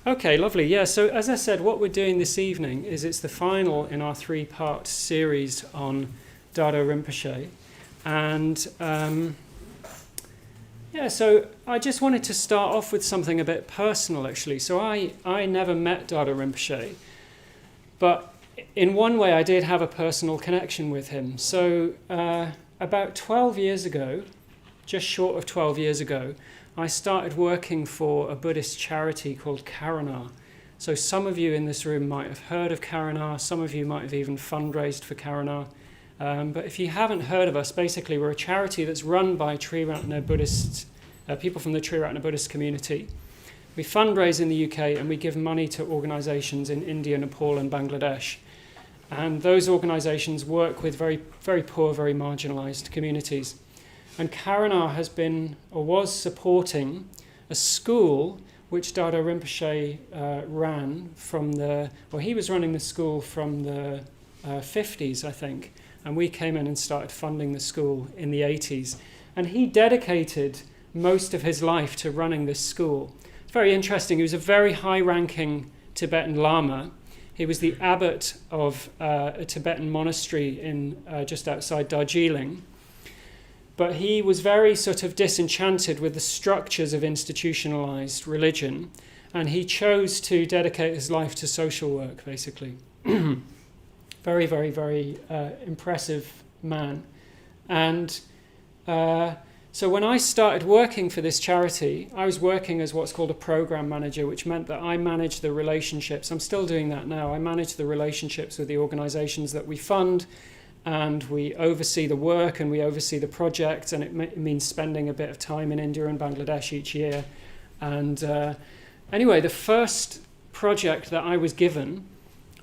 Okay, lovely. Yeah, so as I said, what we're doing this evening is it's the final in our three-part series on Dardo Rinpoche. And so I just wanted to start off with something a bit personal, actually. So I never met Dardo Rinpoche, but in one way I did have a personal connection with him. So about 12 years ago, just short of 12 years ago, I started working for a Buddhist charity called Karuna. So some of you in this room might have heard of Karuna, some of you might have even fundraised for Karuna. But if you haven't heard of us, basically we're a charity that's run by Triratna Buddhists, people from the Triratna Buddhist community. We fundraise in the UK and we give money to organisations in India, Nepal and Bangladesh. And those organisations work with very, very poor, very marginalised communities. And Karuna has been, or was supporting, a school which Dardo Rinpoche ran from he was running the school from the 50s, I think. And we came in and started funding the school in the 80s. And he dedicated most of his life to running this school. It's very interesting. He was a very high-ranking Tibetan Lama. He was the abbot of a Tibetan monastery in just outside Darjeeling. But he was very sort of disenchanted with the structures of institutionalized religion, and he chose to dedicate his life to social work, basically. Very, very, very impressive man. And so when I started working for this charity, I was working as what's called a program manager, which meant that I managed the relationships. I'm still doing that now. I manage the relationships with the organizations that we fund, and we oversee the work and we oversee the project, and it means spending a bit of time in India and Bangladesh each year. And anyway, the first project that I was given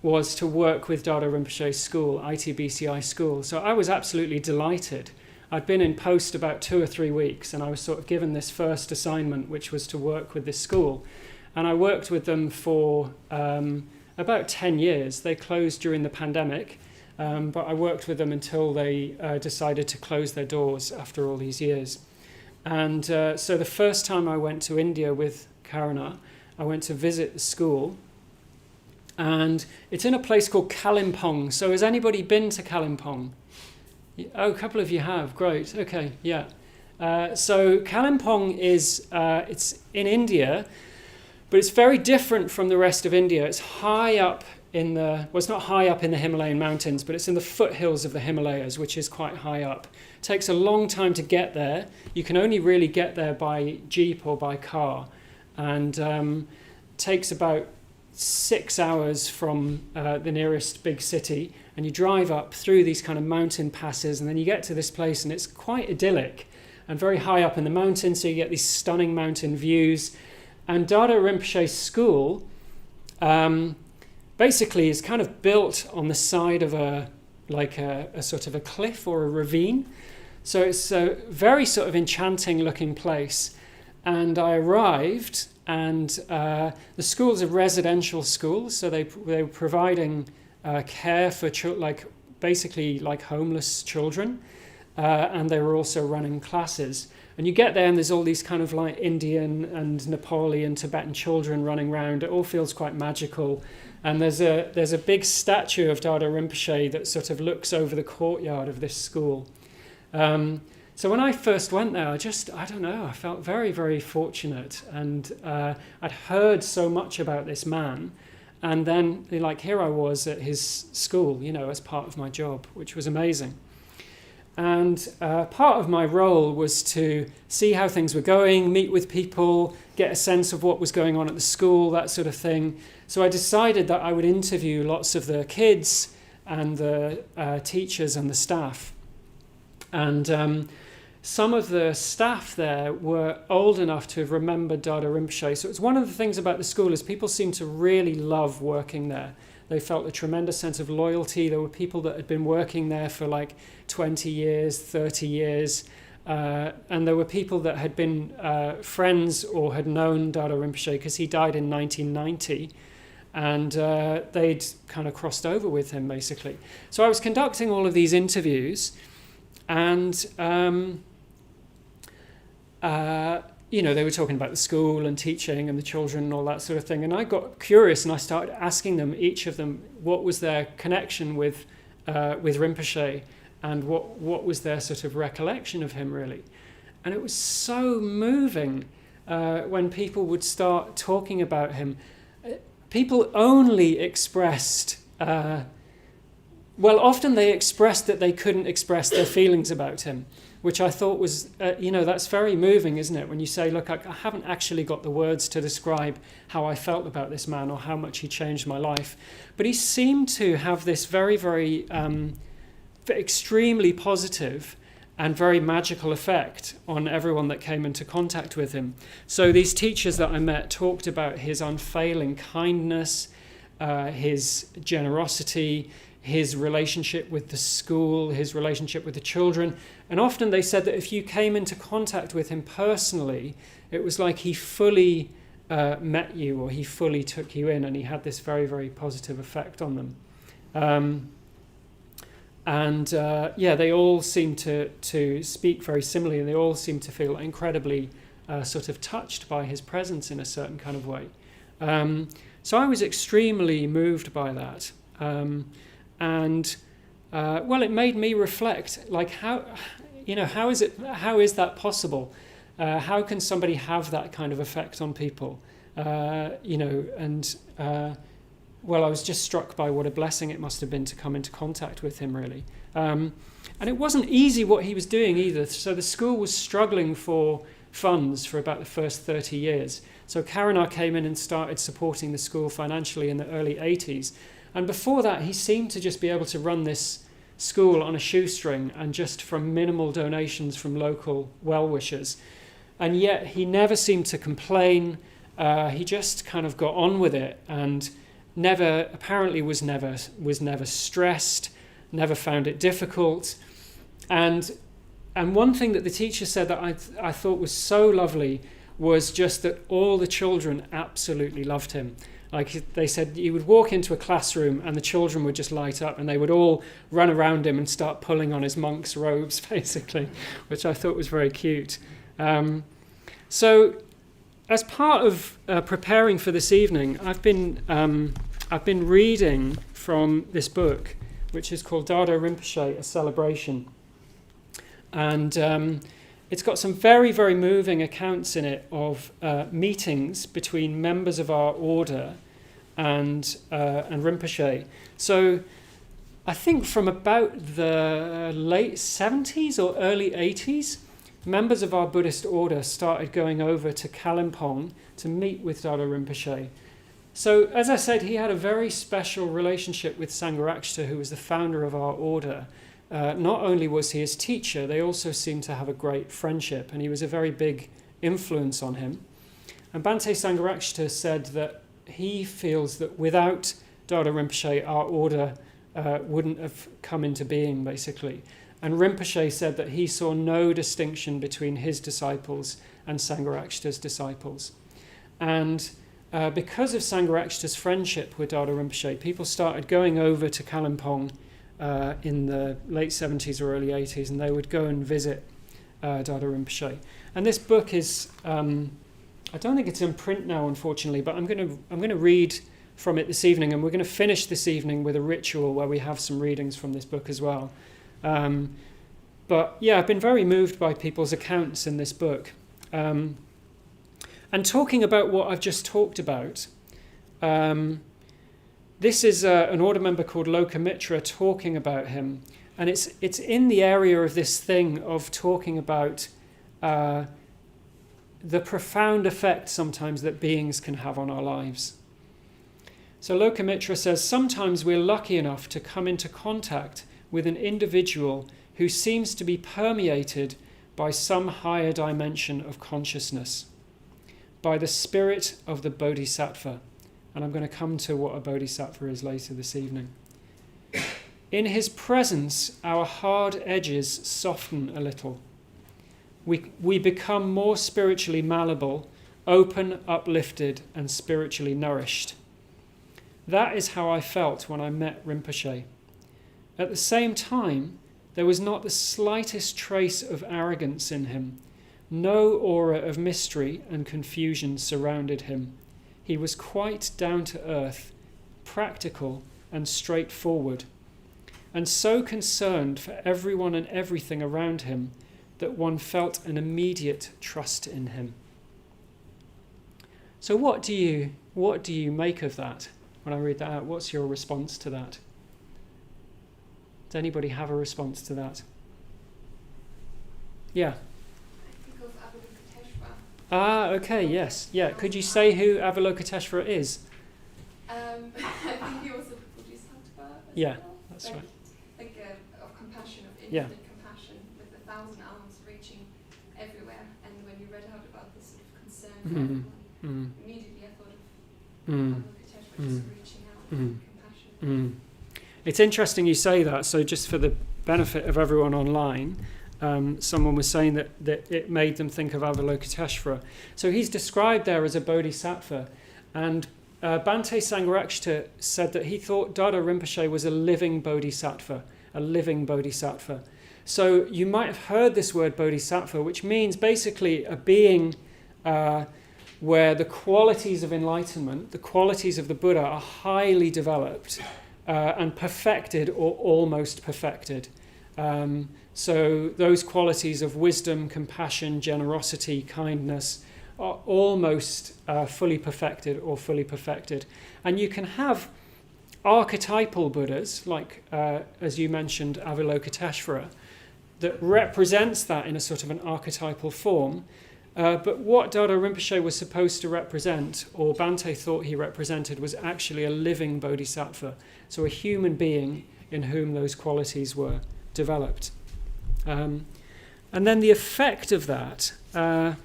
was to work with Dardo Rinpoche's school, ITBCI school. So I was absolutely delighted. I'd been in post about 2 or 3 weeks, and I was sort of given this first assignment, which was to work with this school. And I worked with them for about 10 years. They closed during the pandemic. But I worked with them until they decided to close their doors after all these years. And so the first time I went to India with Karuna, I went to visit the school. And it's in a place called Kalimpong. So has anybody been to Kalimpong? Oh, a couple of you have. Great. Okay, yeah. So Kalimpong is, it's in India, but it's very different from the rest of India. It's high up it's not high up in the Himalayan mountains, but it's in the foothills of the Himalayas, which is quite high up. It takes a long time to get there. You can only really get there by jeep or by car. And takes about 6 hours from the nearest big city. And you drive up through these kind of mountain passes, and then you get to this place, and it's quite idyllic and very high up in the mountains, so you get these stunning mountain views. And Dardo Rinpoche's school basically is kind of built on the side of a sort of a cliff or a ravine. So it's a very sort of enchanting looking place. And I arrived, and the school's a residential school, so they were providing care for basically homeless children, and they were also running classes. And you get there and there's all these kind of like Indian and Nepali and Tibetan children running around. It all feels quite magical. And there's a big statue of Dardo Rinpoche that sort of looks over the courtyard of this school. So when I first went there, I don't know, I felt very, very fortunate. And I'd heard so much about this man. And then here I was at his school, as part of my job, which was amazing. And part of my role was to see how things were going, meet with people, get a sense of what was going on at the school, that sort of thing. So I decided that I would interview lots of the kids and the teachers and the staff. And some of the staff there were old enough to have remembered Dardo Rinpoche. So it's one of the things about the school is people seemed to really love working there. They felt a tremendous sense of loyalty. There were people that had been working there for 20 years, 30 years. And there were people that had been friends or had known Dardo Rinpoche because he died in 1990. And they'd kind of crossed over with him, basically. So I was conducting all of these interviews. And they were talking about the school and teaching and the children and all that sort of thing. And I got curious and I started asking them, each of them, what was their connection with Rinpoche and what was their sort of recollection of him, really. And it was so moving when people would start talking about him. People only expressed, often they expressed that they couldn't express their feelings about him, which I thought was, that's very moving, isn't it? When you say, look, I haven't actually got the words to describe how I felt about this man or how much he changed my life. But he seemed to have this very, very extremely positive and very magical effect on everyone that came into contact with him. So these teachers that I met talked about his unfailing kindness, his generosity, his relationship with the school, his relationship with the children. And often they said that if you came into contact with him personally, it was like he fully met you, or he fully took you in, and he had this very, very positive effect on them. They all seem to speak very similarly, and they all seem to feel incredibly sort of touched by his presence in a certain kind of way. So I was extremely moved by that. It made me reflect, like how is that possible? How can somebody have that kind of effect on people? I was just struck by what a blessing it must have been to come into contact with him, really. And it wasn't easy what he was doing either. So the school was struggling for funds for about the first 30 years. So Karanar came in and started supporting the school financially in the early 80s. And before that, he seemed to just be able to run this school on a shoestring and just from minimal donations from local well-wishers. And yet he never seemed to complain. He just kind of got on with it and was never stressed, never found it difficult. And one thing that the teacher said that I thought was so lovely was just that all the children absolutely loved him. Like they said, you would walk into a classroom and the children would just light up and they would all run around him and start pulling on his monk's robes, basically, which I thought was very cute. So as part of preparing for this evening, I've been reading from this book, which is called Dardo Rinpoche, A Celebration. And it's got some very, very moving accounts in it of meetings between members of our order and Rinpoche. So I think from about the late 70s or early 80s, members of our Buddhist order started going over to Kalimpong to meet with Dardo Rinpoche. So, as I said, he had a very special relationship with Sangharakshita, who was the founder of our order. Not only was he his teacher, they also seemed to have a great friendship, and he was a very big influence on him. And Bhante Sangharakshita said that he feels that without Dardo Rinpoche, our order wouldn't have come into being, basically. And Rinpoche said that he saw no distinction between his disciples and Sangharakshita's disciples. And because of Sangharakshita's friendship with Dardo Rinpoche, people started going over to Kalimpong in the late 70s or early 80s, and they would go and visit Dardo Rinpoche. And this book is, I don't think it's in print now, unfortunately, but I'm going to read from it this evening, and we're going to finish this evening with a ritual where we have some readings from this book as well. But yeah, I've been very moved by people's accounts in this book. And talking about what I've just talked about, this is an order member called Lokamitra talking about him. And it's in the area of this thing of talking about the profound effect sometimes that beings can have on our lives. So Lokamitra says, sometimes we're lucky enough to come into contact with an individual who seems to be permeated by some higher dimension of consciousness, by the spirit of the bodhisattva. And I'm going to come to what a bodhisattva is later this evening. In his presence, our hard edges soften a little. We become more spiritually malleable, open, uplifted, and spiritually nourished. That is how I felt when I met Rinpoche. At the same time, there was not the slightest trace of arrogance in him, No aura of mystery and confusion surrounded him. He was quite down to earth, practical and straightforward, and so concerned for everyone and everything around him that one felt an immediate trust in him. So what do you make of that? When I read that out, what's your response to that? Does anybody have a response to that? Yeah. I think of Avalokiteshvara. Ah, okay, yes. Yeah. Could you say who Avalokiteshvara is? I think he was a bodhisattva as Yeah, well. that's right. Of compassion, of infinite Yeah. compassion, with 1,000 arms reaching everywhere. And when you read out about this sort of concern for Mm. everyone, immediately I thought of Avalokiteshvara just reaching out with compassion. It's interesting you say that. So just for the benefit of everyone online, someone was saying that it made them think of Avalokiteshvara. So he's described there as a bodhisattva, and Bhante Sangharakshita said that he thought Dardo Rinpoche was a living bodhisattva. So you might have heard this word bodhisattva, which means basically a being where the qualities of enlightenment, the qualities of the Buddha, are highly developed and perfected or almost perfected. So those qualities of wisdom, compassion, generosity, kindness are almost fully perfected or fully perfected. And you can have archetypal Buddhas, like, as you mentioned, Avalokiteshvara, that represents that in a sort of an archetypal form. But what Dardo Rinpoche was supposed to represent, or Bhante thought he represented, was actually a living bodhisattva, so a human being in whom those qualities were developed. And then the effect of that... well,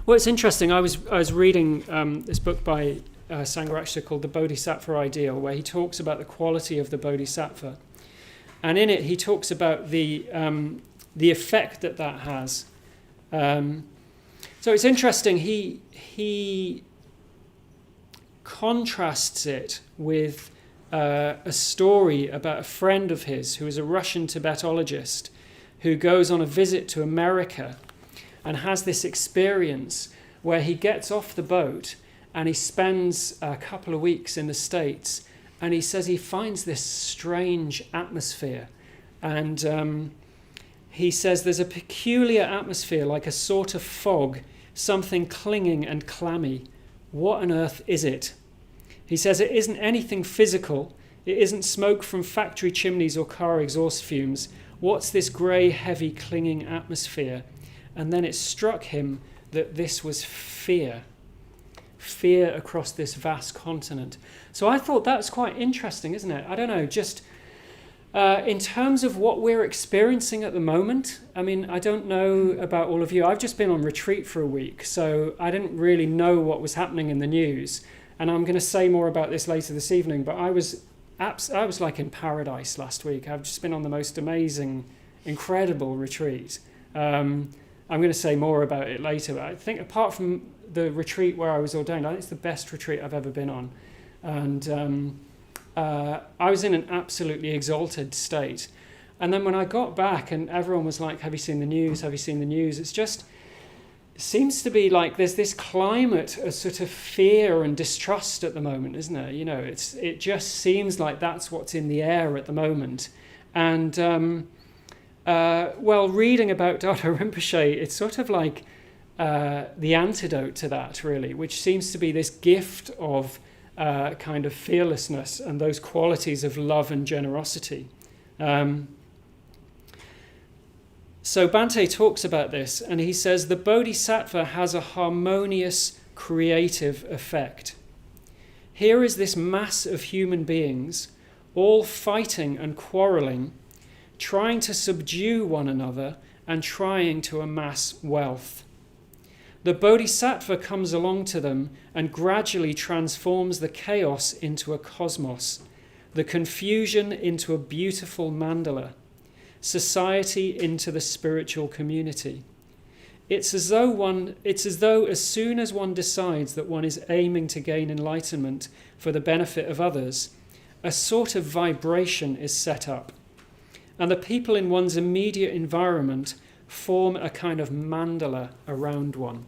it's interesting. I was reading this book by Sangharakshita called The Bodhisattva Ideal, where he talks about the quality of the bodhisattva. And in it, he talks about the effect that has. So it's interesting. He contrasts it with a story about a friend of his who is a Russian Tibetologist who goes on a visit to America and has this experience where he gets off the boat and he spends a couple of weeks in the States, and he says he finds this strange atmosphere, and he says there's a peculiar atmosphere, like a sort of fog, something clinging and clammy. What on earth is it? He says it isn't anything physical. It isn't smoke from factory chimneys or car exhaust fumes. What's this grey, heavy, clinging atmosphere? And then it struck him that this was fear. Fear across this vast continent. So I thought that's quite interesting, isn't it? I don't know, just in terms of what we're experiencing at the moment. I mean, I don't know about all of you. I've just been on retreat for a week, so I didn't really know what was happening in the news. And I'm going to say more about this later this evening, but I was like in paradise last week. I've just been on the most amazing, incredible retreat. I'm going to say more about it later. But I think apart from the retreat where I was ordained, I think it's the best retreat I've ever been on. And I was in an absolutely exalted state. And then when I got back and everyone was like, have you seen the news? Have you seen the news? It seems to be like there's this climate of sort of fear and distrust at the moment, isn't there? You know, it just seems like that's what's in the air at the moment. And reading about Dardo Rinpoche, it's sort of like the antidote to that, really, which seems to be this gift of kind of fearlessness and those qualities of love and generosity. So Bhante talks about this, and he says the bodhisattva has a harmonious, creative effect. Here is this mass of human beings, all fighting and quarrelling, trying to subdue one another and trying to amass wealth. The bodhisattva comes along to them and gradually transforms the chaos into a cosmos, the confusion into a beautiful mandala, society into the spiritual community. It's as though as soon as one decides that one is aiming to gain enlightenment for the benefit of others, a sort of vibration is set up, and the people in one's immediate environment form a kind of mandala around one.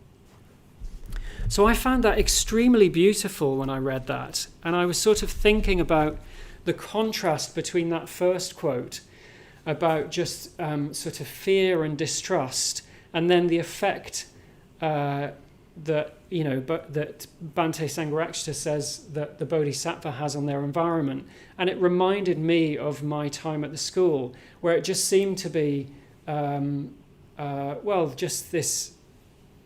So I found that extremely beautiful when I read that, and I was sort of thinking about the contrast between that first quote about just sort of fear and distrust, and then the effect that Bhante Sangharakshita says that the bodhisattva has on their environment. And it reminded me of my time at the school, where it just seemed to be, just this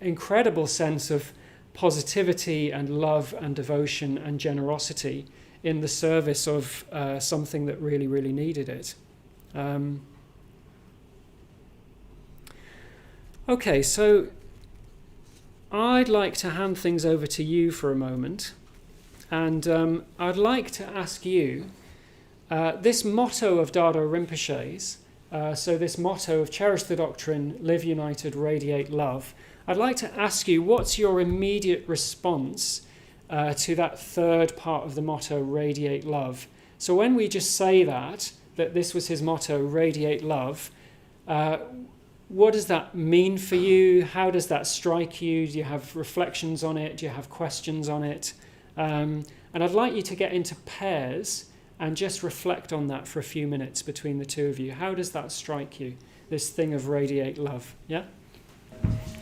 incredible sense of positivity and love and devotion and generosity in the service of something that really, really needed it. Okay, so I'd like to hand things over to you for a moment, and I'd like to ask you this motto of Dardo Rinpoche's, so this motto of cherish the doctrine, live united, radiate love. I'd like to ask you, what's your immediate response to that third part of the motto, radiate love? So when we just say that this was his motto, radiate love, what does that mean for you? How does that strike you? Do you have reflections on it? Do you have questions on it? And I'd like you to get into pairs and just reflect on that for a few minutes between the two of you. How does that strike you, this thing of radiate love? Yeah?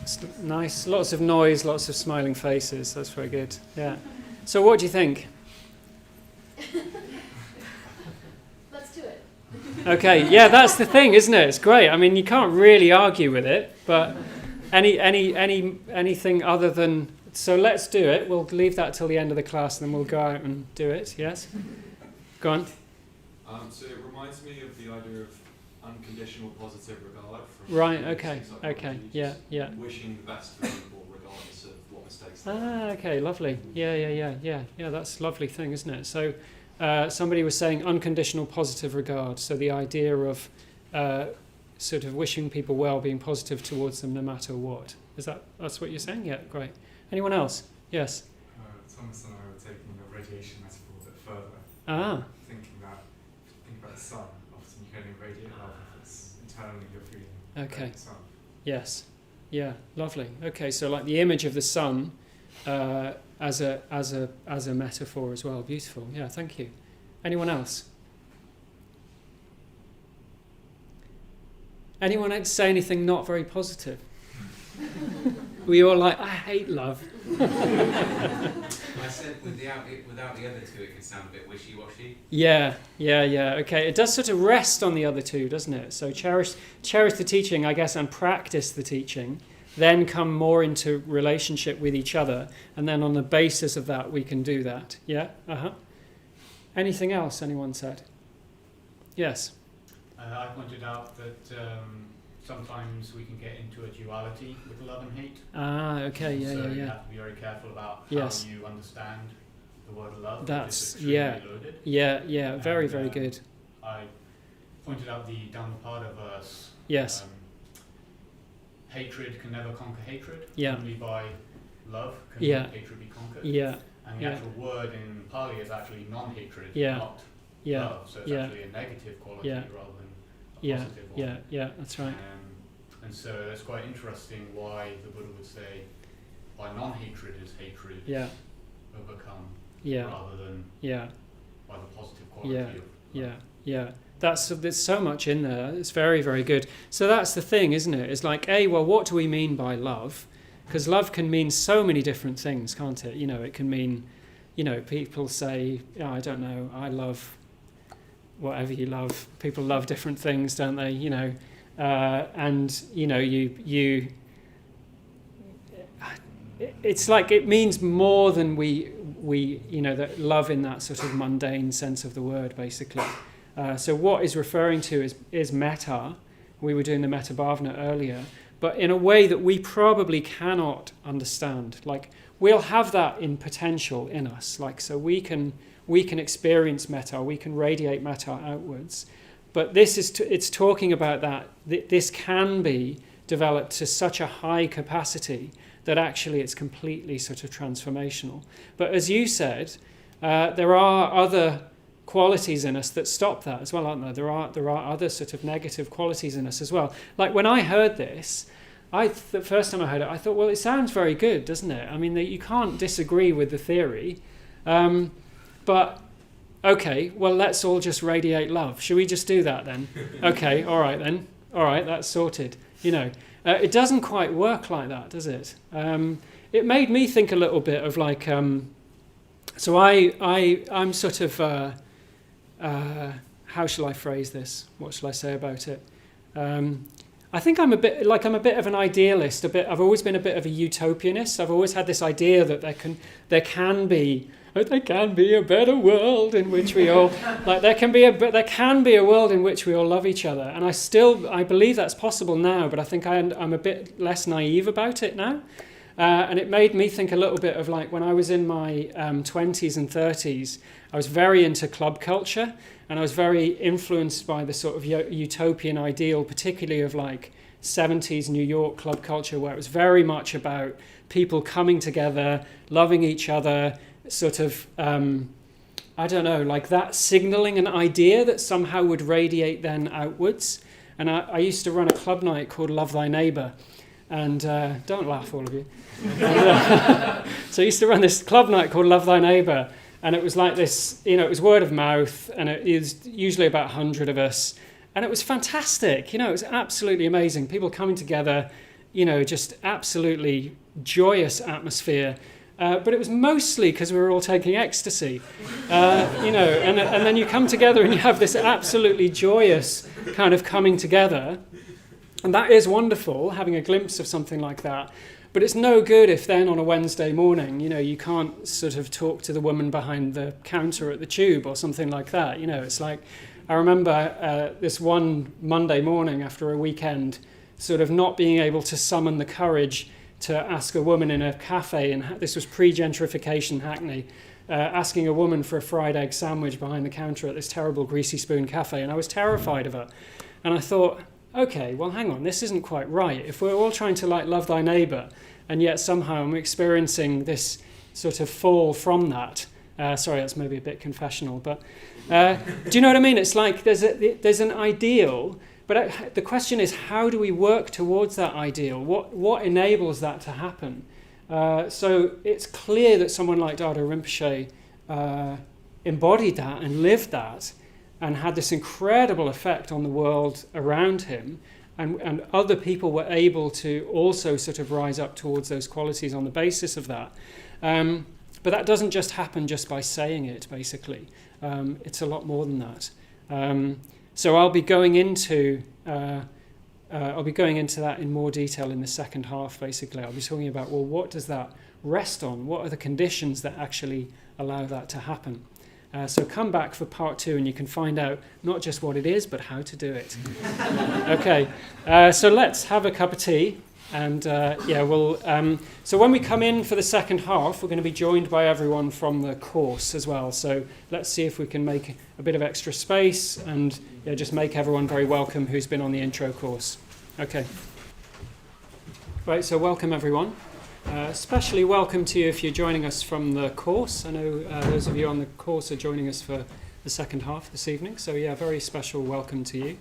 It's nice. Lots of noise, lots of smiling faces. That's very good. Yeah. So what do you think? Let's do it. Okay, yeah, that's the thing, isn't it? It's great. I mean, you can't really argue with it, but anything other than, so let's do it. We'll leave that till the end of the class, and then we'll go out and do it. Yes? Go on. So it reminds me of the idea of unconditional positive regard. Right, okay, yeah. Wishing the best for people regardless of what mistakes they make. Okay, lovely. Yeah, that's a lovely thing, isn't it? So somebody was saying unconditional positive regard, so the idea of sort of wishing people well, being positive towards them no matter what. That's what you're saying? Yeah, great. Anyone else? Yes? Thomas and I were taking the radiation metaphor a bit further. Thinking about the sun, often you can only radiate love if it's internally you're feeling the sun. Yes. Yeah, lovely. Okay, so like the image of the sun as a metaphor as well. Beautiful. Yeah, thank you. Anyone else? Anyone say anything not very positive? Were you all like, I hate love? I said without the other two, it can sound a bit wishy-washy. Yeah. Okay, it does sort of rest on the other two, doesn't it? So cherish the teaching, I guess, and practice the teaching. Then come more into relationship with each other, and then on the basis of that, we can do that. Yeah. Anything else? Anyone said? Yes. I pointed out that sometimes we can get into a duality with love and hate. Okay, yeah. So you have to be very careful about how you understand the word love. That's loaded. Yeah. Very good. I pointed out the Dhammapada verse. Yes. Hatred can never conquer hatred. Yeah. Only by love can hatred be conquered. Yeah. And the actual word in Pali is actually non-hatred, not Yeah. love. So it's actually a negative quality rather than a positive one. Yeah, that's right. And so it's quite interesting why the Buddha would say, by non-hatred is hatred overcome, rather than by the positive quality of love. Yeah. There's so much in there. It's very, very good. So that's the thing, isn't it? It's like, what do we mean by love? Because love can mean so many different things, can't it? It can mean, people say, I don't know, I love whatever you love. People love different things, don't they? It's like it means more than we that love in that sort of mundane sense of the word, basically. So what is referring to is metta. We were doing the metta bhavana earlier, but in a way that we probably cannot understand. Like, we'll have that in potential in us. Like, so we can experience metta, we can radiate metta outwards. But it's talking about that. This can be developed to such a high capacity that actually it's completely sort of transformational. But as you said, there are other qualities in us that stop that as well, aren't there? There are other sort of negative qualities in us as well. Like when I heard this, the first time I heard it, I thought, well, it sounds very good, doesn't it? I mean, you can't disagree with the theory. But, okay, well, let's all just radiate love. Should we just do that then? Okay, all right then. All right, that's sorted. It doesn't quite work like that, does it? It made me think a little bit of like... so I'm sort of... how shall I phrase this? What shall I say about it? I think I'm a bit of an idealist. I've always been a bit of a utopianist. I've always had this idea that there can be a better world in which we all there can be a world in which we all love each other. And I believe that's possible now, but I think I'm a bit less naive about it now. And it made me think a little bit of like when I was in my 20s and 30s, I was very into club culture, and I was very influenced by the sort of utopian ideal, particularly of like 70s New York club culture, where it was very much about people coming together, loving each other, sort of, I don't know, like that signaling an idea that somehow would radiate then outwards. And I used to run a club night called Love Thy Neighbour. And don't laugh, all of you. So I used to run this club night called Love Thy Neighbour, and it was like this, it was word of mouth, and it was usually about 100 of us, and it was fantastic. It was absolutely amazing. People coming together, just absolutely joyous atmosphere. But it was mostly because we were all taking ecstasy, and then you come together and you have this absolutely joyous kind of coming together. And that is wonderful, having a glimpse of something like that. But it's no good if then on a Wednesday morning, you can't sort of talk to the woman behind the counter at the Tube or something like that. It's like, I remember this one Monday morning after a weekend, sort of not being able to summon the courage to ask a woman in a cafe, and this was pre-gentrification Hackney, asking a woman for a fried egg sandwich behind the counter at this terrible Greasy Spoon cafe, and I was terrified of her. And I thought, okay, well, hang on, this isn't quite right. If we're all trying to love thy neighbour, and yet somehow I'm experiencing this sort of fall from that. Sorry, that's maybe a bit confessional, but do you know what I mean? It's like there's an ideal, but the question is, how do we work towards that ideal? What enables that to happen? So it's clear that someone like Dardo Rinpoche embodied that and lived that, and had this incredible effect on the world around him, and other people were able to also sort of rise up towards those qualities on the basis of that. But that doesn't just happen just by saying it, basically. It's a lot more than that. So I'll be going into that in more detail in the second half, basically. I'll be talking about, well, what does that rest on? What are the conditions that actually allow that to happen? So come back for part 2 and you can find out not just what it is, but how to do it. Okay, so let's have a cup of tea. And so when we come in for the second half, we're going to be joined by everyone from the course as well. So let's see if we can make a bit of extra space and just make everyone very welcome who's been on the intro course. Okay. Right, so welcome everyone. Especially welcome to you if you're joining us from the course. I know those of you on the course are joining us for the second half this evening. So very special welcome to you.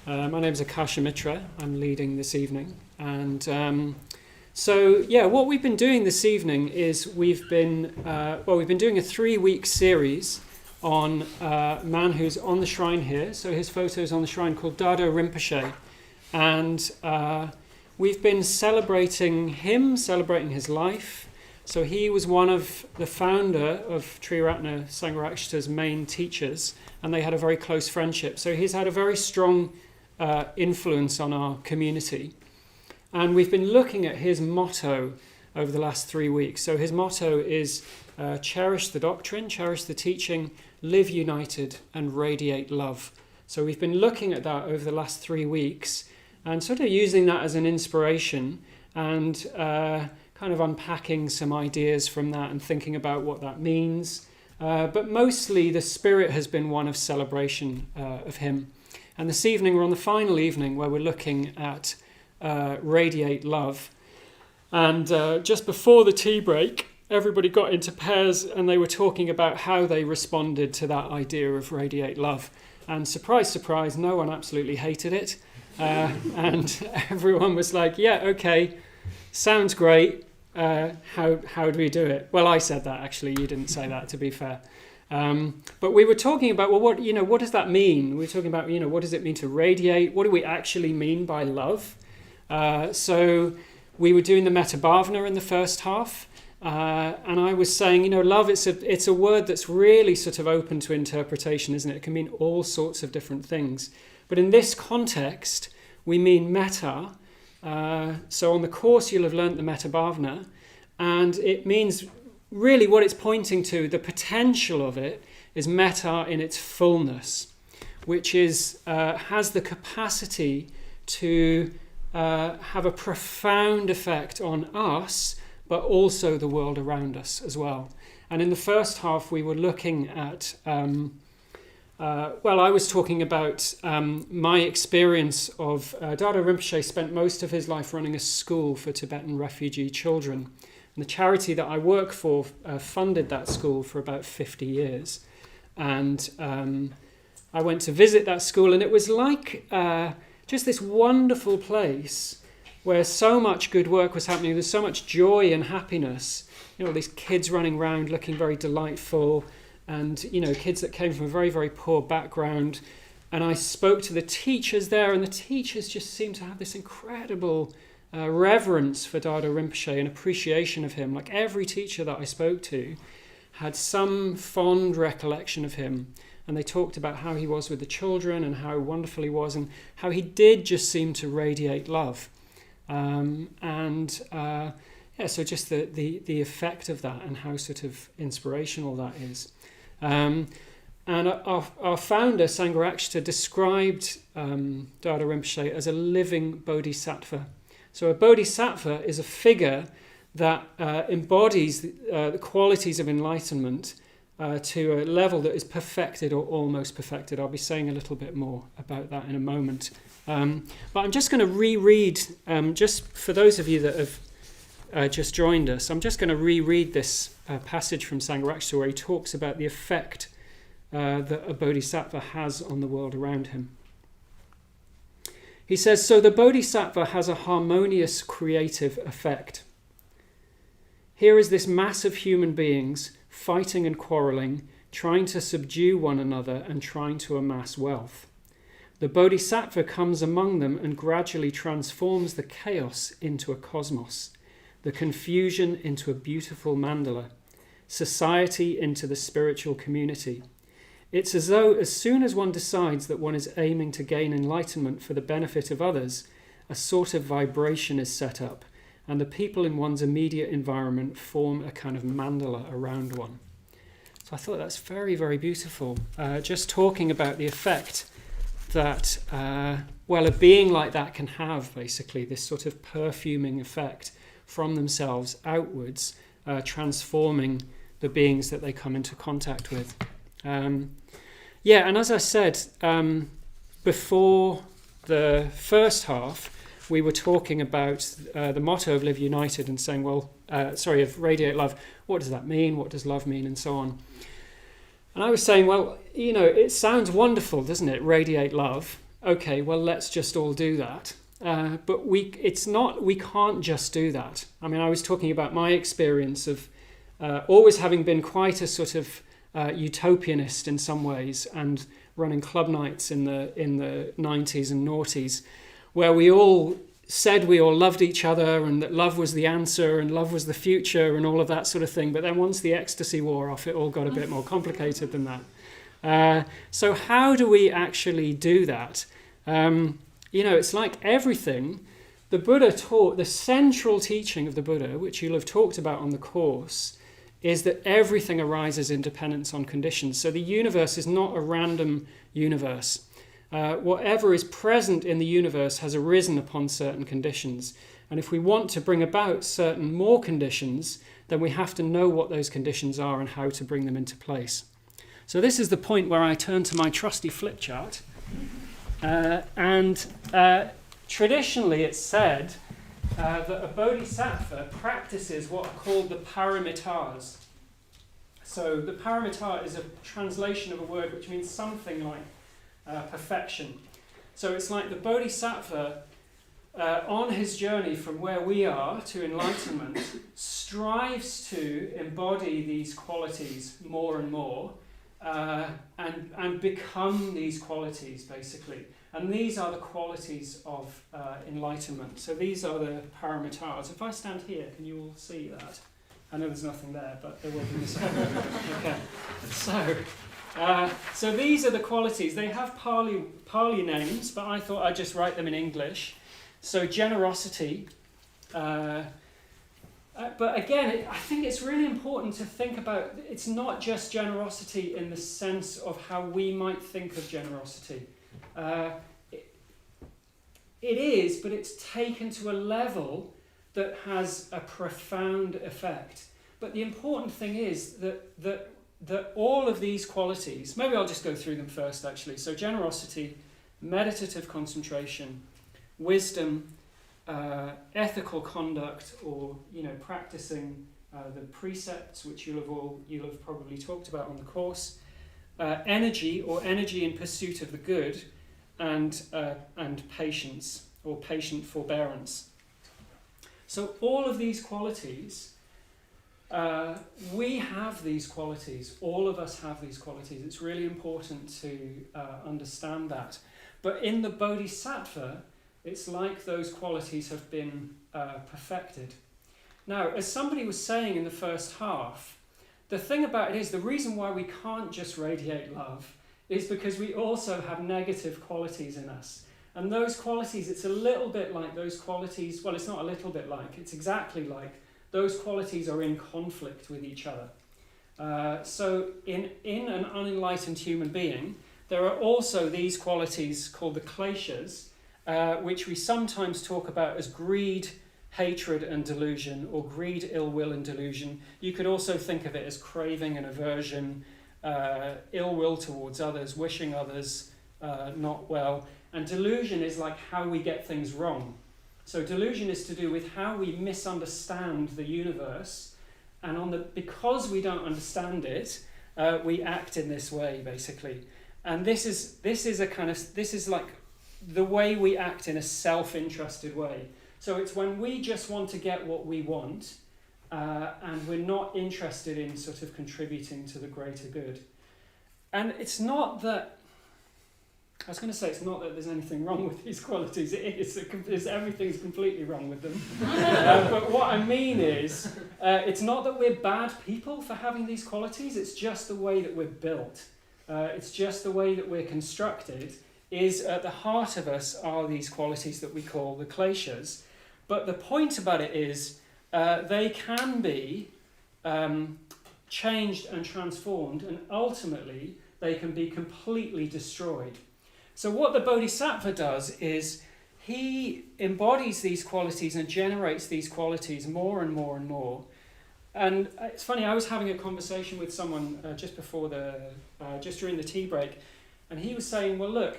My name is Akashamitra. I'm leading this evening. And what we've been doing this evening is we've been doing a 3-week series on a man who's on the shrine here. So his photo is on the shrine, called Dardo Rinpoche. And we've been celebrating him, celebrating his life. So he was one of the founder of Triratna Sangharakshita's main teachers, and they had a very close friendship. So he's had a very strong influence on our community. And we've been looking at his motto over the last 3 weeks. So his motto is cherish the doctrine, cherish the teaching, live united and radiate love. So we've been looking at that over the last 3 weeks and sort of using that as an inspiration and kind of unpacking some ideas from that and thinking about what that means. But mostly the spirit has been one of celebration of him. And this evening we're on the final evening where we're looking at radiate love. And just before the tea break, everybody got into pairs and they were talking about how they responded to that idea of radiate love. And surprise, surprise, no one absolutely hated it. And everyone was like, yeah, okay, sounds great. How do we do it? Well, I said that, actually. You didn't say that, to be fair. But we were talking about, well, what does that mean? We were talking about, what does it mean to radiate? What do we actually mean by love? So we were doing the metta bhavana in the first half. And I was saying, love, it's a word that's really sort of open to interpretation, isn't it? It can mean all sorts of different things. But in this context, we mean metta. So on the course, you'll have learnt the metta bhavana. And it means really what it's pointing to, the potential of it, is metta in its fullness, which is has the capacity to have a profound effect on us, but also the world around us as well. And in the first half, we were looking at, I was talking about my experience of, Dardo Rinpoche spent most of his life running a school for Tibetan refugee children. And the charity that I work for funded that school for about 50 years. And I went to visit that school, and it was like just this wonderful place where so much good work was happening. There's so much joy and happiness. These kids running around looking very delightful, and, kids that came from a very, very poor background. And I spoke to the teachers there, and the teachers just seemed to have this incredible reverence for Dardo Rinpoche and appreciation of him. Like every teacher that I spoke to had some fond recollection of him. And they talked about how he was with the children and how wonderful he was and how he did just seem to radiate love. So just the effect of that and how sort of inspirational that is. And our founder, Sangharakshita, described Dardo Rinpoche as a living bodhisattva. So a bodhisattva is a figure that embodies the qualities of enlightenment to a level that is perfected or almost perfected. I'll be saying a little bit more about that in a moment. But I'm just going to reread, just for those of you that have just joined us, I'm just going to reread this passage from Sangharakshita where he talks about the effect that a bodhisattva has on the world around him. He says, so the bodhisattva has a harmonious creative effect. Here is this mass of human beings fighting and quarrelling, trying to subdue one another and trying to amass wealth. The bodhisattva comes among them and gradually transforms the chaos into a cosmos, the confusion into a beautiful mandala, society into the spiritual community. It's as though as soon as one decides that one is aiming to gain enlightenment for the benefit of others, a sort of vibration is set up, and the people in one's immediate environment form a kind of mandala around one. So I thought that's very, very beautiful. Just talking about the effect that, a being like that can have, basically, this sort of perfuming effect from themselves outwards, transforming the beings that they come into contact with. And as I said, before the first half, we were talking about the motto of Live United and saying, of Radiate Love, what does that mean? What does love mean? And so on. And I was saying, it sounds wonderful, doesn't it? Radiate love. Okay, well, let's just all do that. But we can't just do that. I mean, I was talking about my experience of always having been quite a sort of utopianist in some ways, and running club nights in the 90s and noughties, where we all said we all loved each other and that love was the answer and love was the future and all of that sort of thing. But then once the ecstasy wore off, it all got a bit more complicated than that. So how do we actually do that? It's like everything. The Buddha taught, the central teaching of the Buddha, which you'll have talked about on the course, is that everything arises in dependence on conditions. So the universe is not a random universe. Whatever is present in the universe has arisen upon certain conditions. And if we want to bring about certain more conditions, then we have to know what those conditions are and how to bring them into place. So this is the point where I turn to my trusty flip chart. Traditionally it's said that a bodhisattva practices what are called the paramitas. So the paramita is a translation of a word which means something like perfection. So it's like the bodhisattva, on his journey from where we are to enlightenment, strives to embody these qualities more and more, and become these qualities, basically. And these are the qualities of enlightenment. So these are the paramitas. If I stand here, can you all see that? I know there's nothing there, but there will be this one. Okay. So these are the qualities. They have Pali names, but I thought I'd just write them in English. So generosity. But again, I think it's really important to think about, it's not just generosity in the sense of how we might think of generosity. It is, but it's taken to a level that has a profound effect. But the important thing is that all of these qualities, maybe I'll just go through them first actually. So generosity, meditative concentration, wisdom, ethical conduct, or practicing the precepts which you'll have probably talked about on the course, energy in pursuit of the good, and patience or patient forbearance. So all of these qualities, we have these qualities. All of us have these qualities. It's really important to understand that. But in the bodhisattva, it's like those qualities have been perfected. Now, as somebody was saying in the first half, the thing about it is, the reason why we can't just radiate love is because we also have negative qualities in us. And those qualities, it's a little bit like those qualities, well, it's not a little bit like, it's exactly like those qualities are in conflict with each other. So in an unenlightened human being, there are also these qualities called the kleshas, which we sometimes talk about as greed, hatred and delusion, or greed, ill will and delusion. You could also think of it as craving and aversion, ill will towards others, wishing others not well. And delusion is like how we get things wrong. So delusion is to do with how we misunderstand the universe, and because we don't understand it, we act in this way, basically. And this is like the way we act in a self-interested way. So it's when we just want to get what we want, and we're not interested in sort of contributing to the greater good. And it's not that, I was going to say it's not that there's anything wrong with these qualities. It is. Everything's completely wrong with them. But what I mean is, it's not that we're bad people for having these qualities. It's just the way that we're built. It's just the way that we're constructed. Is at the heart of us are these qualities that we call the kleshas. But the point about it is, they can be changed and transformed, and ultimately they can be completely destroyed. So what the bodhisattva does is he embodies these qualities and generates these qualities more and more and more. And it's funny, I was having a conversation with someone just during the tea break, and he was saying, well, look,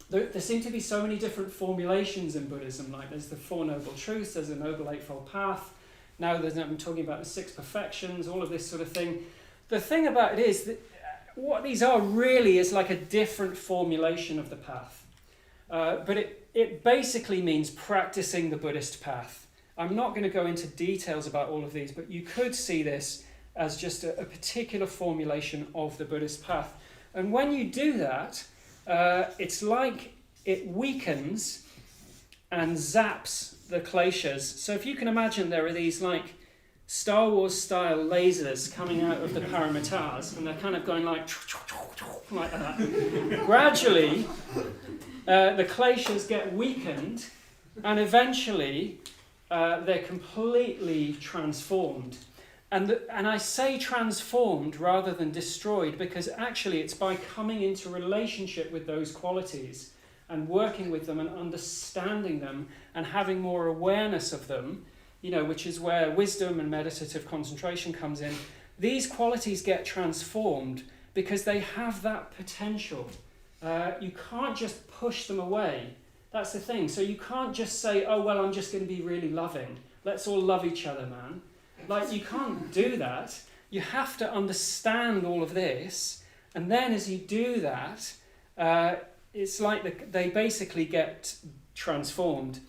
there seem to be so many different formulations in Buddhism. Like there's the Four Noble Truths, there's the Noble Eightfold Path. Now I'm talking about the Six Perfections, all of this sort of thing. The thing about it is that what these are really is like a different formulation of the path. But it basically means practicing the Buddhist path. I'm not going to go into details about all of these, but you could see this as just a particular formulation of the Buddhist path. And when you do that, it's like it weakens and zaps the kleshas. So if you can imagine, there are these like Star Wars style lasers coming out of the paramitas, and they're kind of going like that. Gradually, the kleshas get weakened, and eventually they're completely transformed. And I say transformed rather than destroyed, because actually it's by coming into relationship with those qualities and working with them and understanding them and having more awareness of them, which is where wisdom and meditative concentration comes in. These qualities get transformed because they have that potential. You can't just push them away. That's the thing. So you can't just say, oh, well, I'm just going to be really loving. Let's all love each other, man. Like, you can't do that. You have to understand all of this. And then as you do that, it's like they basically get transformed.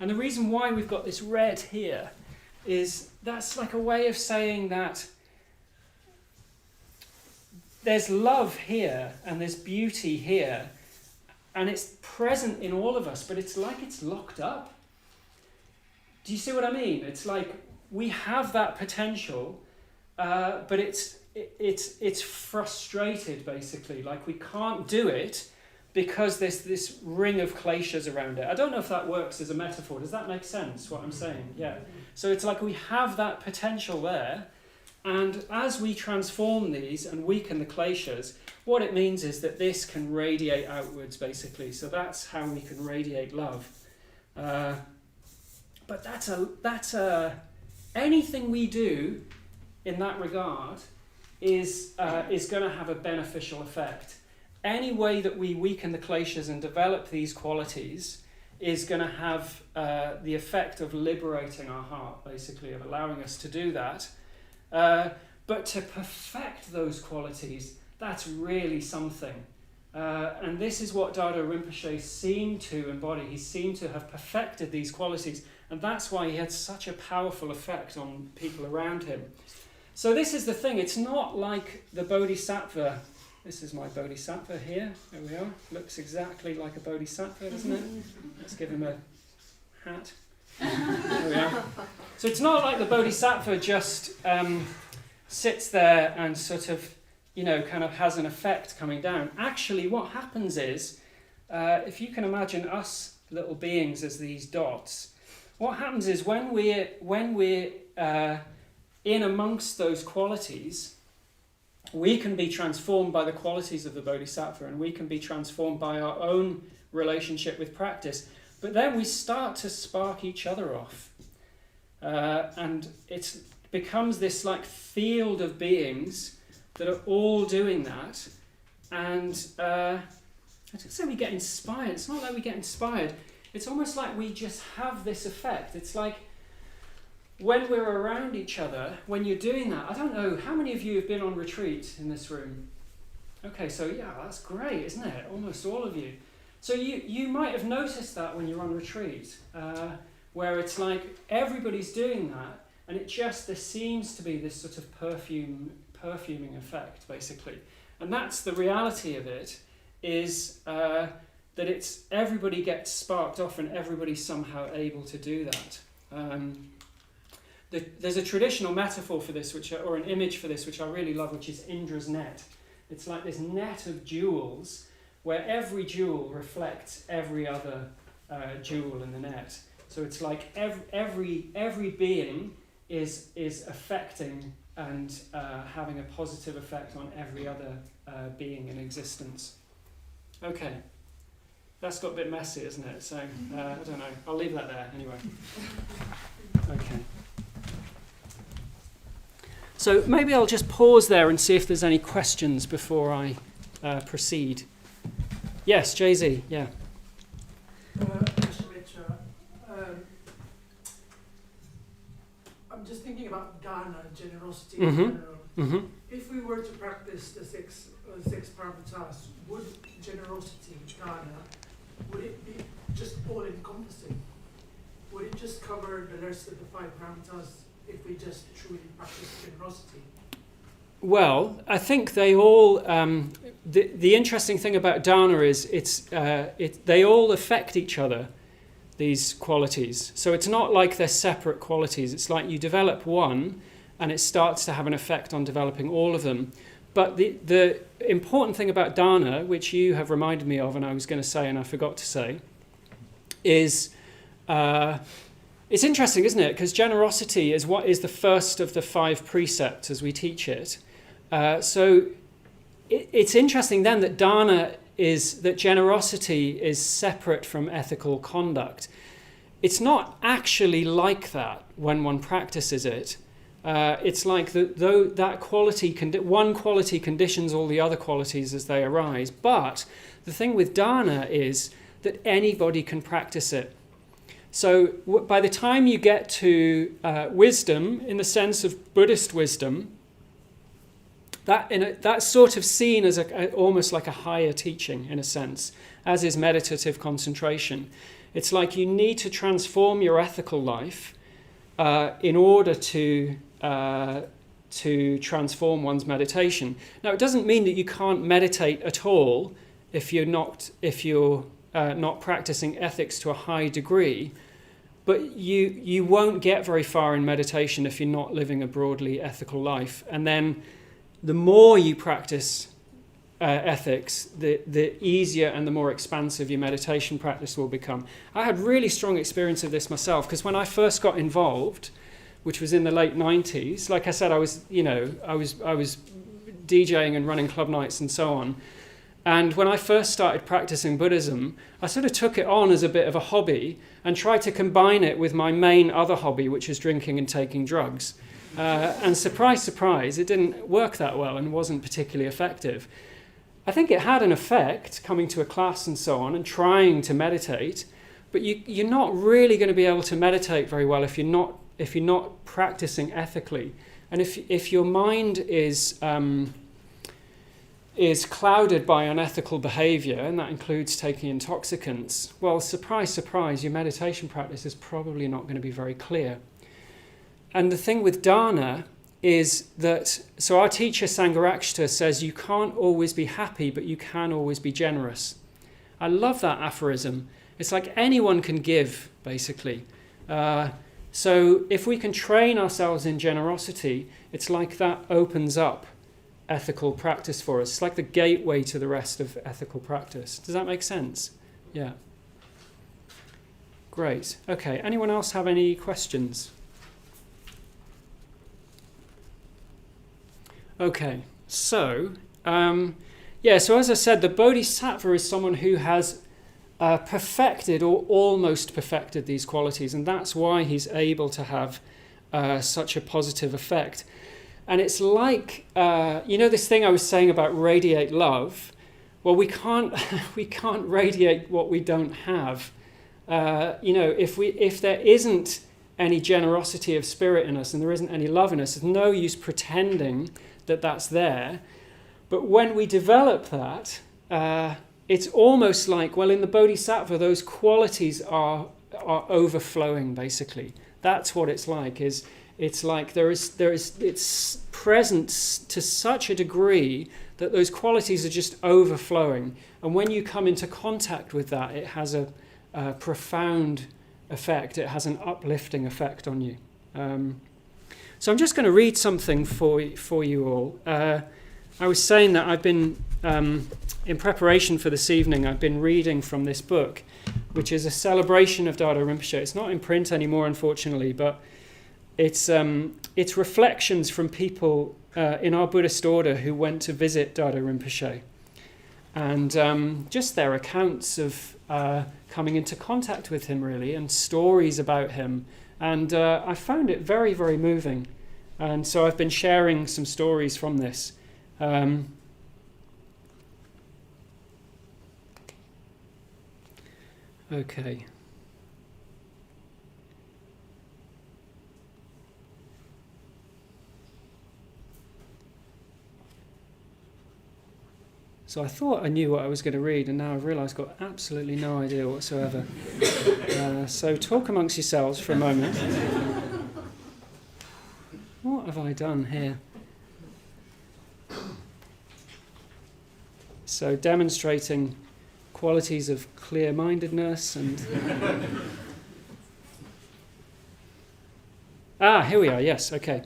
And the reason why we've got this red here is that's like a way of saying that there's love here and there's beauty here, and it's present in all of us, but it's like it's locked up. Do you see what I mean? It's like we have that potential, but it's frustrated, basically. Like we can't do it because there's this ring of kleshas around it. I don't know if that works as a metaphor. Does that make sense, what I'm saying? Yeah. So it's like we have that potential there, and as we transform these and weaken the kleshas, what it means is that this can radiate outwards, basically. So that's how we can radiate love. But that's anything we do in that regard is going to have a beneficial effect. Any way that we weaken the kleshas and develop these qualities is going to have the effect of liberating our heart, basically, of allowing us to do that. But to perfect those qualities, that's really something. And this is what Dardo Rinpoche seemed to embody. He seemed to have perfected these qualities, and that's why he had such a powerful effect on people around him. So this is the thing. It's not like the bodhisattva. This is my bodhisattva here. There we are. Looks exactly like a bodhisattva, doesn't it? Let's give him a hat. There we are. So it's not like the bodhisattva just sits there and sort of, kind of has an effect coming down. Actually, what happens is, if you can imagine us little beings as these dots, what happens is when we're in amongst those qualities, we can be transformed by the qualities of the bodhisattva, and we can be transformed by our own relationship with practice. But then we start to spark each other off. And it becomes this like field of beings that are all doing that. And I don't say we get inspired. It's not like we get inspired. It's almost like we just have this effect. It's like when we're around each other, when you're doing that, I don't know, how many of you have been on retreat in this room? Okay, so yeah, that's great, isn't it? Almost all of you. So you might have noticed that when you're on retreat, where it's like everybody's doing that, and there seems to be this sort of perfuming effect, basically. And that's the reality of it, is that it's everybody gets sparked off and everybody's somehow able to do that. There's a traditional metaphor for this, or an image for this, which I really love, which is Indra's net. It's like this net of jewels, where every jewel reflects every other jewel in the net. So it's like every being is affecting and having a positive effect on every other being in existence. Okay, that's got a bit messy, isn't it? So I don't know. I'll leave that there anyway. Okay. So maybe I'll just pause there and see if there's any questions before I proceed. Yes, Jay-Z, yeah. Akashamitra, I'm just thinking about dharma, generosity in general. Mm-hmm. If we were to practice the six paramitas, would generosity, dharma, would it be just all-encompassing? Would it just cover the rest of the 5 paramitas if we just truly practice generosity? Well, I think they all. The interesting thing about dharma is they all affect each other, these qualities. So it's not like they're separate qualities. It's like you develop one, and it starts to have an effect on developing all of them. But the important thing about dharma, which you have reminded me of, and I was going to say and I forgot to say, is. It's interesting, isn't it? Because generosity is what is the first of the 5 precepts as we teach it. So it's interesting then that that generosity is separate from ethical conduct. It's not actually like that when one practices it. It's like that quality, one quality conditions all the other qualities as they arise. But the thing with dharma is that anybody can practice it. So by the time you get to wisdom, in the sense of Buddhist wisdom, that's sort of seen as almost like a higher teaching, in a sense, as is meditative concentration. It's like you need to transform your ethical life in order to transform one's meditation. Now, it doesn't mean that you can't meditate at all if you're not practicing ethics to a high degree, but you won't get very far in meditation if you're not living a broadly ethical life. And then the more you practice ethics, the easier and the more expansive your meditation practice will become. I had really strong experience of this myself, because when I first got involved, which was in the late 90s, like I said, I was DJing and running club nights and so on. And when I first started practicing Buddhism, I sort of took it on as a bit of a hobby and tried to combine it with my main other hobby, which is drinking and taking drugs. And surprise, surprise, it didn't work that well and wasn't particularly effective. I think it had an effect, coming to a class and so on and trying to meditate, but you're not really going to be able to meditate very well if you're not practicing ethically. And if your mind is clouded by unethical behavior, and that includes taking intoxicants, well, surprise, surprise, your meditation practice is probably not going to be very clear. And the thing with dharna is that, so our teacher Sangharakshita says you can't always be happy, but you can always be generous. I love that aphorism. It's like anyone can give, basically. So if we can train ourselves in generosity, it's like that opens up ethical practice for us. It's like the gateway to the rest of ethical practice. Does that make sense? Yeah. Great. Okay. Anyone else have any questions? Okay. So, so as I said, the bodhisattva is someone who has perfected or almost perfected these qualities, and that's why he's able to have such a positive effect. And it's like, this thing I was saying about radiate love. Well, we can't radiate what we don't have. If there isn't any generosity of spirit in us and there isn't any love in us, there's no use pretending that that's there. But when we develop that, it's almost like, well, in the bodhisattva, those qualities are overflowing, basically. That's what it's like. It's like it's present to such a degree that those qualities are just overflowing. And when you come into contact with that, it has a profound effect. It has an uplifting effect on you. So I'm just going to read something for you all. I was saying that I've been, in preparation for this evening, I've been reading from this book, which is a celebration of Dardo Rinpoche. It's not in print anymore, unfortunately, but it's reflections from people in our Buddhist order who went to visit Dardo Rinpoche. And just their accounts of coming into contact with him, really, and stories about him. And I found it very, very moving. And so I've been sharing some stories from this. Okay. So I thought I knew what I was going to read, and now I've realised I've got absolutely no idea whatsoever. So talk amongst yourselves for a moment. What have I done here? So demonstrating qualities of clear-mindedness and... here we are, yes, okay.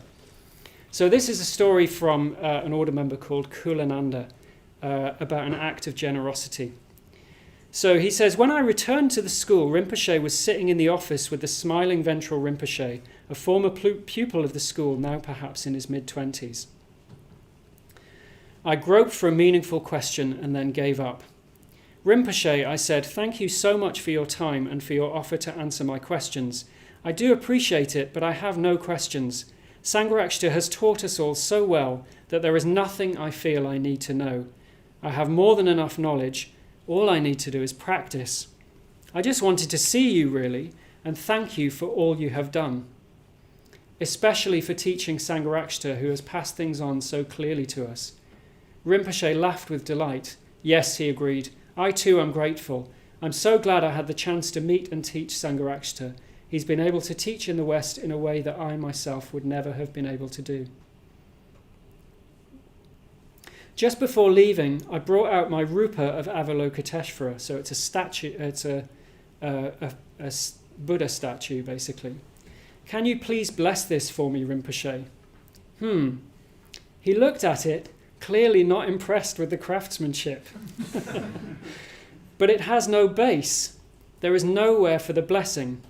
So this is a story from an order member called Kulananda about an act of generosity. So he says, when I returned to the school, Rinpoche was sitting in the office with the smiling ventral Rinpoche, a former pupil of the school, now perhaps in his mid-20s. I groped for a meaningful question and then gave up. Rinpoche, I said, thank you so much for your time and for your offer to answer my questions. I do appreciate it, but I have no questions. Sangharakshita has taught us all so well that there is nothing I feel I need to know. I have more than enough knowledge. All I need to do is practice. I just wanted to see you, really, and thank you for all you have done, especially for teaching Sangharakshita, who has passed things on so clearly to us." Rinpoche laughed with delight. "Yes," he agreed, "I too am grateful. I'm so glad I had the chance to meet and teach Sangharakshita. He's been able to teach in the West in a way that I myself would never have been able to do." Just before leaving, I brought out my Rupa of Avalokiteshvara. So it's a statue, it's a Buddha statue, basically. "Can you please bless this for me, Rinpoche?" He looked at it, clearly not impressed with the craftsmanship. "But it has no base. There is nowhere for the blessing."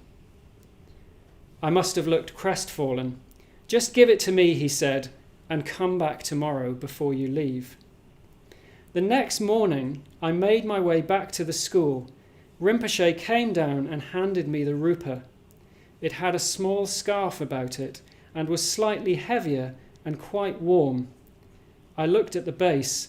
I must have looked crestfallen. "Just give it to me," he said, "and come back tomorrow before you leave." The next morning, I made my way back to the school. Rinpoche came down and handed me the Rupa. It had a small scarf about it and was slightly heavier and quite warm. I looked at the base.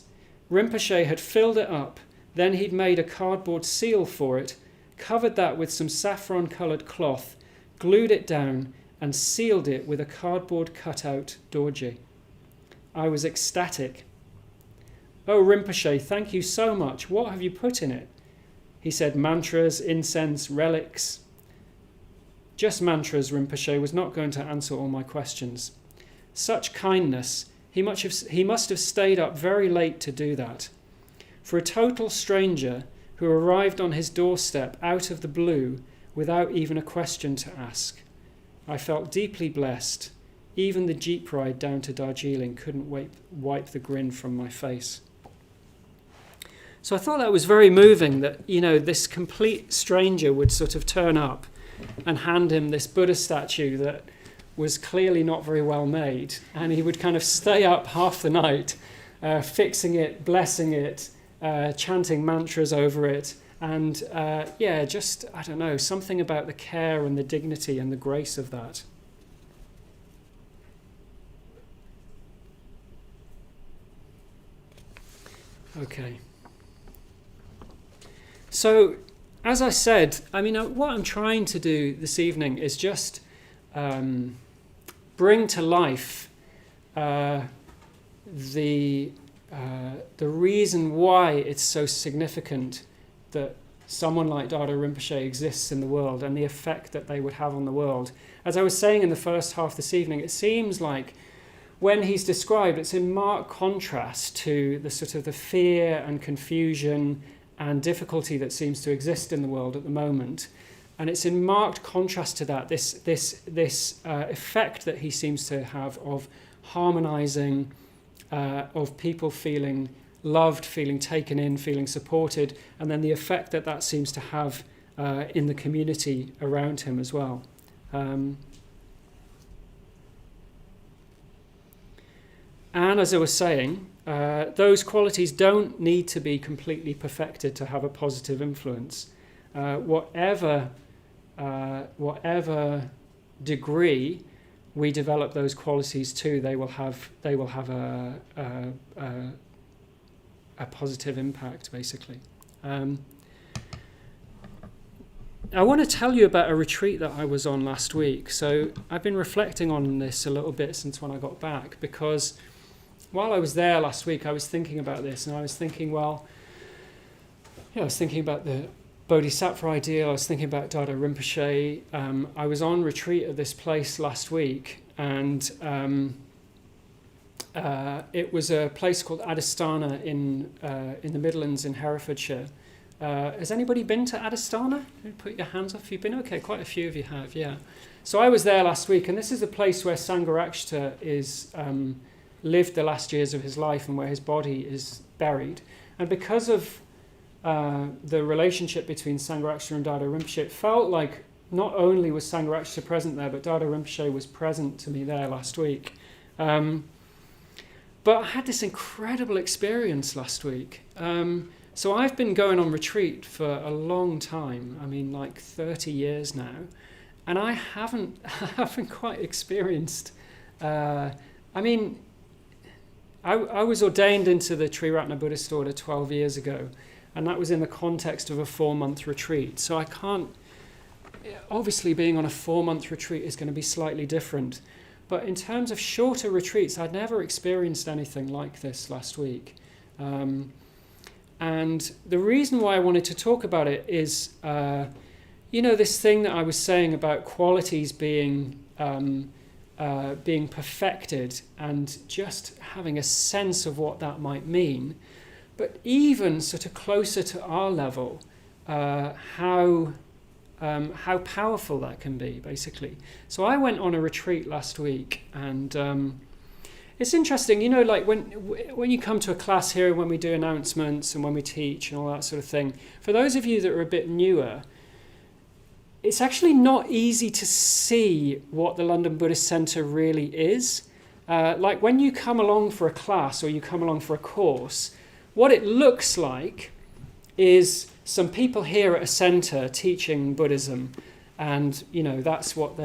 Rinpoche had filled it up, then he'd made a cardboard seal for it, covered that with some saffron-coloured cloth, glued it down, and sealed it with a cardboard cutout dorje. I was ecstatic. "Oh, Rinpoche, thank you so much. What have you put in it?" He said, "Mantras, incense, relics." Just mantras. Rinpoche was not going to answer all my questions. Such kindness. He must have stayed up very late to do that. For a total stranger who arrived on his doorstep out of the blue without even a question to ask, I felt deeply blessed. Even the jeep ride down to Darjeeling couldn't wipe the grin from my face. So I thought that was very moving that, this complete stranger would sort of turn up and hand him this Buddha statue that was clearly not very well made. And he would kind of stay up half the night, fixing it, blessing it, chanting mantras over it. And I don't know, something about the care and the dignity and the grace of that. Okay. So, as I said, what I'm trying to do this evening is just bring to life the reason why it's so significant that someone like Dardo Rinpoche exists in the world and the effect that they would have on the world. As I was saying in the first half this evening, it seems like when he's described, it's in marked contrast to the sort of the fear and confusion and difficulty that seems to exist in the world at the moment. And it's in marked contrast to that, this effect that he seems to have of harmonizing, of people feeling loved, feeling taken in, feeling supported, and then the effect that that seems to have in the community around him as well. And as I was saying, those qualities don't need to be completely perfected to have a positive influence. Whatever degree we develop those qualities to, they will have a positive impact, basically. I want to tell you about a retreat that I was on last week. So I've been reflecting on this a little bit since when I got back, because while I was there last week, I was thinking about this, and I was thinking, I was thinking about the bodhisattva ideal, I was thinking about Dardo Rinpoche. I was on retreat at this place last week, and it was a place called Adhisthana in the Midlands in Herefordshire. Has anybody been to Adhisthana? Put your hands up if you've been. Okay, quite a few of you have, yeah. So I was there last week, and this is a place where Sangharakshita lived the last years of his life and where his body is buried. And because of the relationship between Sangharakshita and Dardo Rinpoche, it felt like not only was Sangharakshita present there, but Dardo Rinpoche was present to me there last week. But I had this incredible experience last week. So I've been going on retreat for a long time, like 30 years now, and I haven't quite experienced, I was ordained into the Triratna Buddhist order 12 years ago, and that was in the context of a 4-month retreat. So I can't, obviously being on a 4-month retreat is going to be slightly different. But in terms of shorter retreats, I'd never experienced anything like this last week. And the reason why I wanted to talk about it is, this thing that I was saying about qualities being perfected and just having a sense of what that might mean. But even sort of closer to our level, how powerful that can be, basically. So I went on a retreat last week, and it's interesting, like when you come to a class here, when we do announcements and when we teach and all that sort of thing, for those of you that are a bit newer, it's actually not easy to see what the London Buddhist Centre really is. Like when you come along for a class or you come along for a course, what it looks like is some people here at a centre teaching Buddhism, and that's what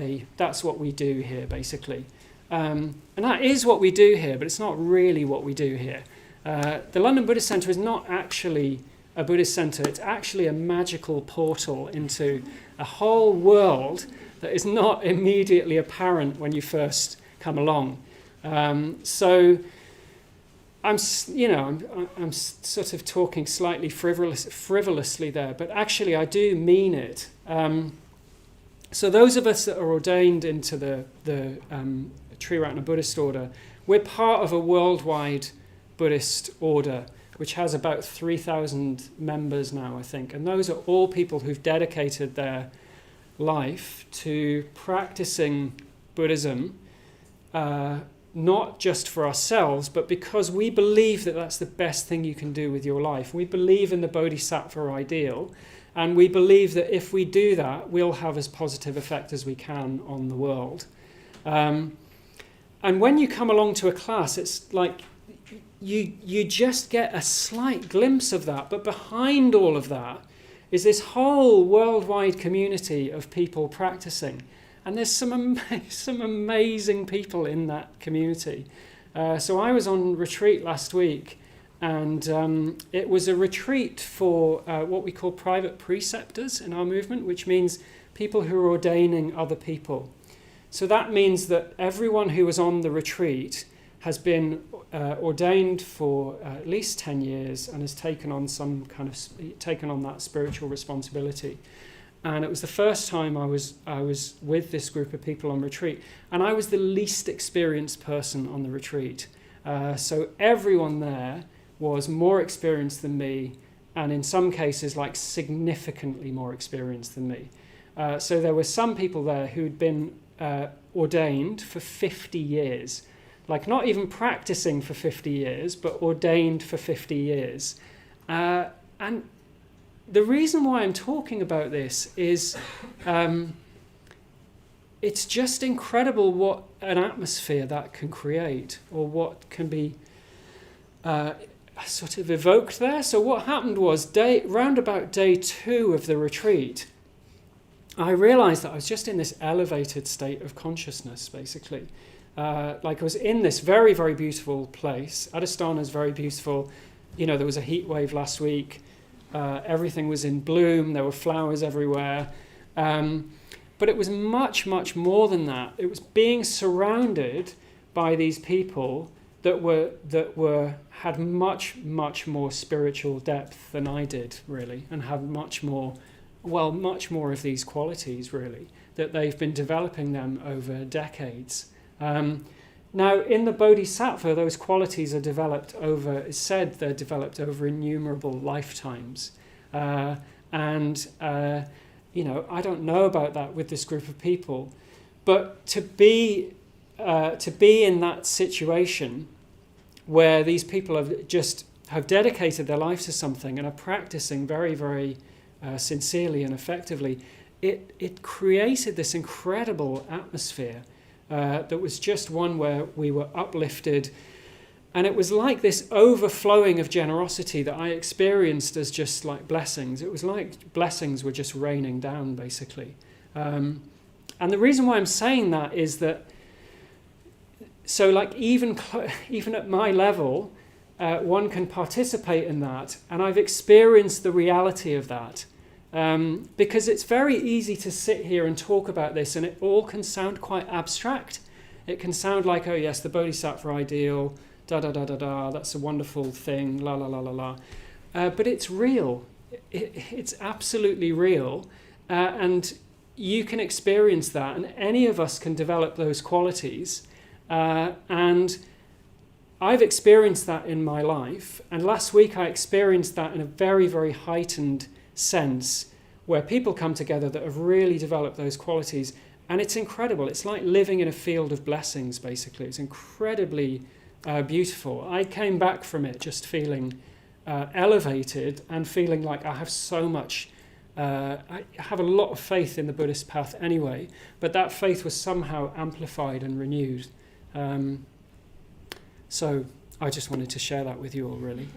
we do here, basically. And that is what we do here, but it's not really what we do here. The London Buddhist Centre is not actually a Buddhist centre. It's actually a magical portal into a whole world that is not immediately apparent when you first come along. So I'm sort of talking slightly frivolously there, but actually I do mean it. So those of us that are ordained into the Triratna Buddhist order, we're part of a worldwide Buddhist order, which has about 3,000 members now, I think. And those are all people who've dedicated their life to practicing Buddhism, not just for ourselves, but because we believe that that's the best thing you can do with your life. We believe in the bodhisattva ideal, and we believe that if we do that, we'll have as positive effect as we can on the world. And when you come along to a class, it's like you just get a slight glimpse of that. But behind all of that is this whole worldwide community of people practicing. And there's some amazing people in that community. So I was on retreat last week, and it was a retreat for what we call private preceptors in our movement, which means people who are ordaining other people. So that means that everyone who was on the retreat has been ordained for at least 10 years and has taken on that spiritual responsibility. And it was the first time I was with this group of people on retreat, and I was the least experienced person on the retreat. So everyone there was more experienced than me, and in some cases, like significantly more experienced than me. So there were some people there who'd been ordained for 50 years, like not even practicing for 50 years, but ordained for 50 years. And the reason why I'm talking about this is it's just incredible what an atmosphere that can create, or what can be sort of evoked there. So what happened was, round about day 2 of the retreat, I realized that I was just in this elevated state of consciousness, basically. Like I was in this very, very beautiful place. Adhisthana is very beautiful. There was a heat wave last week. Everything was in bloom. There were flowers everywhere. But it was much, much more than that. It was being surrounded by these people that had much, much more spiritual depth than I did, really, and had much more of these qualities, really, that they've been developing them over decades. Now, in the Bodhisattva, those qualities are developed it's said they're developed over innumerable lifetimes. I don't know about that with this group of people, but to be in that situation where these people have dedicated their life to something and are practicing very, very sincerely and effectively, it created this incredible atmosphere that was just one where we were uplifted, and it was like this overflowing of generosity that I experienced as just like blessings. It was like blessings were just raining down, basically. And the reason why I'm saying that is that, so like even at my level, one can participate in that, and I've experienced the reality of that. Because it's very easy to sit here and talk about this, and it all can sound quite abstract. It can sound like, oh yes, the bodhisattva ideal, da-da-da-da-da, that's a wonderful thing, la-la-la-la-la. But it's real. It's absolutely real. And you can experience that, and any of us can develop those qualities. And I've experienced that in my life. And last week I experienced that in a very, very heightened sense, where people come together that have really developed those qualities, and it's incredible. It's like living in a field of blessings, basically. It's incredibly beautiful. I came back from it just feeling elevated and feeling like I have so much, I have a lot of faith in the Buddhist path anyway, but that faith was somehow amplified and renewed. So I just wanted to share that with you all, really.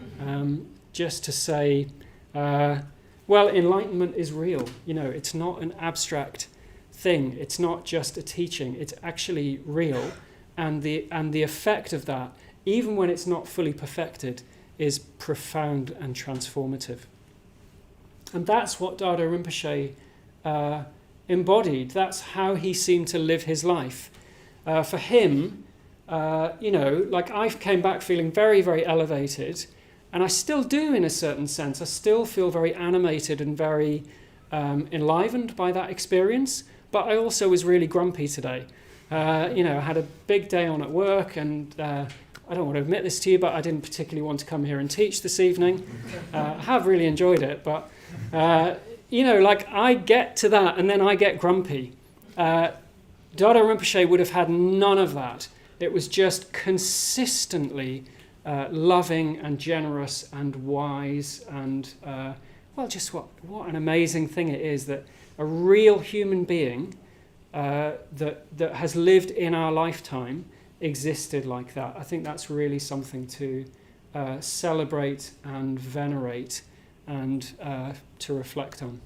Just to say, well, enlightenment is real. You know, it's not an abstract thing. It's not just a teaching. It's actually real. And the effect of that, even when it's not fully perfected, is profound and transformative. And that's what Dardo Rinpoche embodied. That's how he seemed to live his life. For him, you know, like I came back feeling very, very elevated, and I still do in a certain sense. I still feel very animated and very enlivened by that experience, but I also was really grumpy today. You know, I had a big day on at work, and I don't want to admit this to you, but I didn't particularly want to come here and teach this evening. I have really enjoyed it, but, you know, like I get to that and then I get grumpy. Dardo Rinpoche would have had none of that. It was just consistently loving and generous and wise, and well, just what an amazing thing it is that a real human being that has lived in our lifetime existed like that. I think that's really something to celebrate and venerate and to reflect on.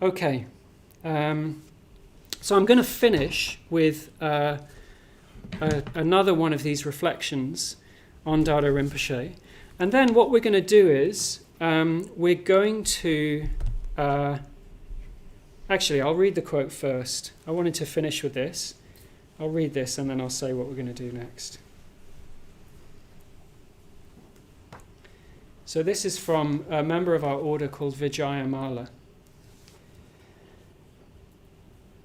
Okay, so I'm going to finish with another one of these reflections on Dardo Rinpoche, and then what we're going to do is we're going to actually, I'll read the quote first. I wanted to finish with this. I'll read this and then I'll say what we're going to do next. So this is from a member of our order called Vijayamala.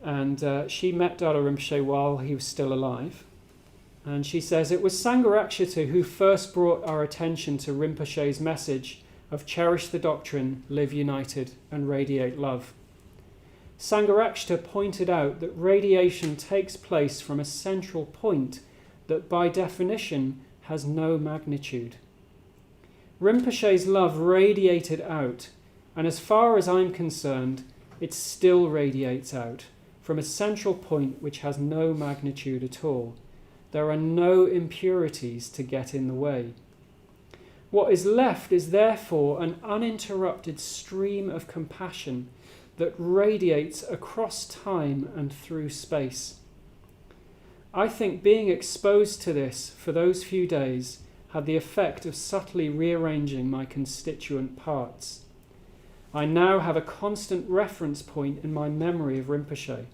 And she met Dardo Rinpoche while he was still alive. And she says, "It was Sangharakshita who first brought our attention to Rinpoche's message of cherish the doctrine, live united, and radiate love. Sangharakshita pointed out that radiation takes place from a central point that by definition has no magnitude. Rinpoche's love radiated out, and as far as I'm concerned, it still radiates out from a central point which has no magnitude at all. There are no impurities to get in the way. What is left is therefore an uninterrupted stream of compassion that radiates across time and through space. I think being exposed to this for those few days had the effect of subtly rearranging my constituent parts. I now have a constant reference point in my memory of Rinpoche.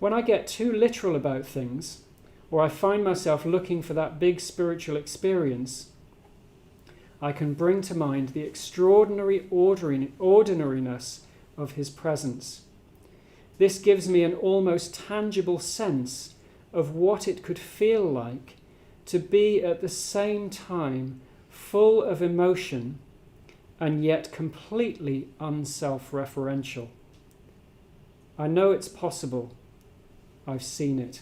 When I get too literal about things, or I find myself looking for that big spiritual experience, I can bring to mind the extraordinary ordinariness of his presence. This gives me an almost tangible sense of what it could feel like to be at the same time full of emotion and yet completely unself-referential. I know it's possible. I've seen it.